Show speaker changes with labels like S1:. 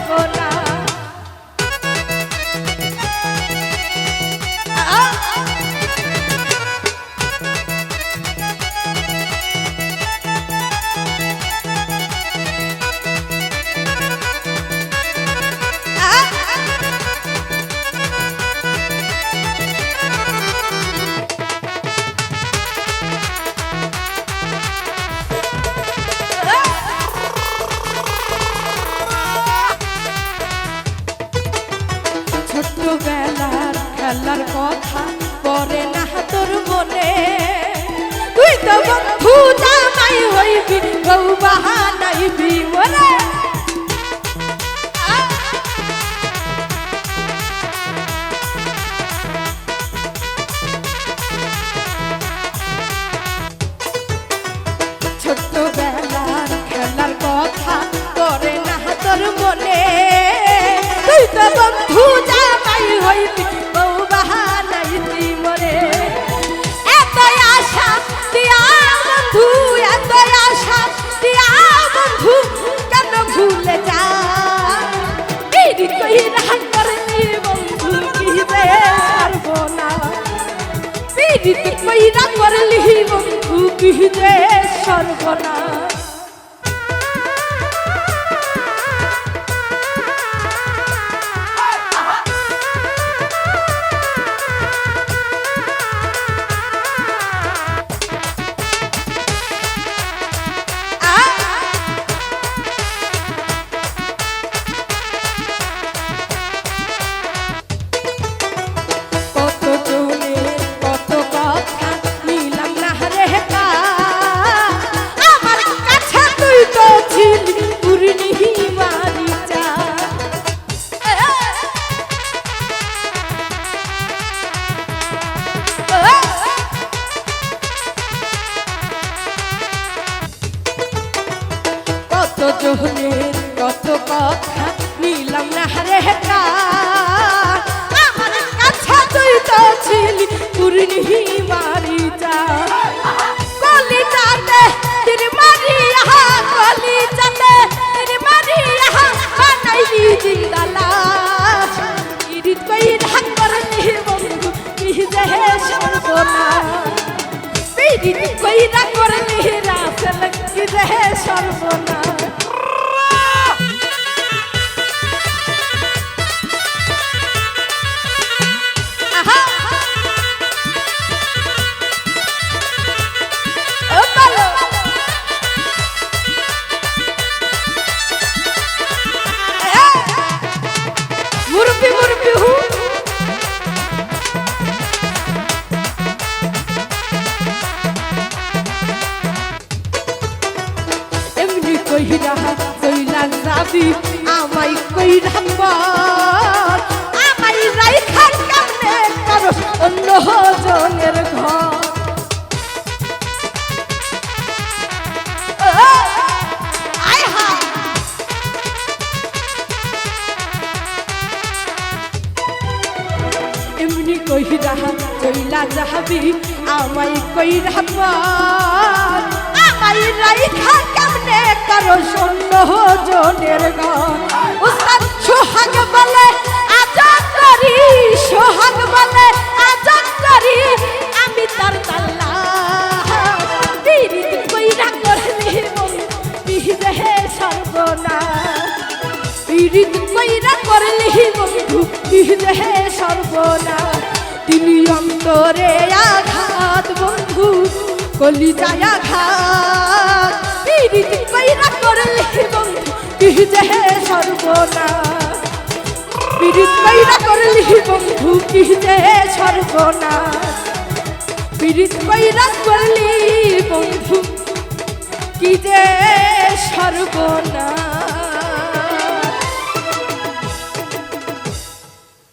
S1: সর্বনাশ। ছোট্টবেলার খেলার কথা পরে না তোর মনে, তুই তো বন্ধু জামাই হইবি বউ বাহানাইবি মনে। ছোট্টবেলার খেলার কথা পরে না তোর মনে, তুই তো বন্ধু জামাই হইবি বউ বাহানাইবি মরে। এত আশা দিয়া বন্ধু, এত আশা দিয়া বন্ধু কেন ভুলে যা। পিড়ি কইরা করলি বন্ধু কি যে সর্বনাশ, পিড়ি কইরা করলি বন্ধু কি যে সর্বনাশ। জহনের কত কথা নিলাম না রে কার, আমার কাছে তুই তো ছিলি পুরনি মারিচা। কলিজাতে তীর মারিয়া, কলিজাতে তীর মারিয়া বানাইলি জিন্দা লাশ। ইরিত কইরা করলি বন্ধু কি যে সর্বনাশ, ইরিত কইরা করলি রাসেল কি যে সর্বনাশ। মুরব্বি মুরব্বি হু এমনি কইরা কইলা যাবি আমায় কইরা পর, আমায় রাইখা কেমনে করস অন্য জনের ঘর। এমনি কইরা কইলা যাবি আমায় কইরা পর, আমায় রাইখা কেমনে করস অন্য জনের ঘর। উস্তাদ সোহাগ বলে আজাদ করি, সোহাগ বলে আজাদ করি আমি তার তাল্লা। পিরিত কইরা করলি বন্ধু যে সর্বনাশ, পিরিত কইরা করলি বন্ধু যে সর্বনাশ। তিনি অন্তরে আঘাত বন্ধু কলিজায় আঘাত, পিরিত কইরা করলি বন্ধু যে সর্বনাশ, পিরিত কইরা করলি বন্ধু কি যে সর্বনাশ, পিরিত কইরা করলি বন্ধু কি যে সর্বনাশ।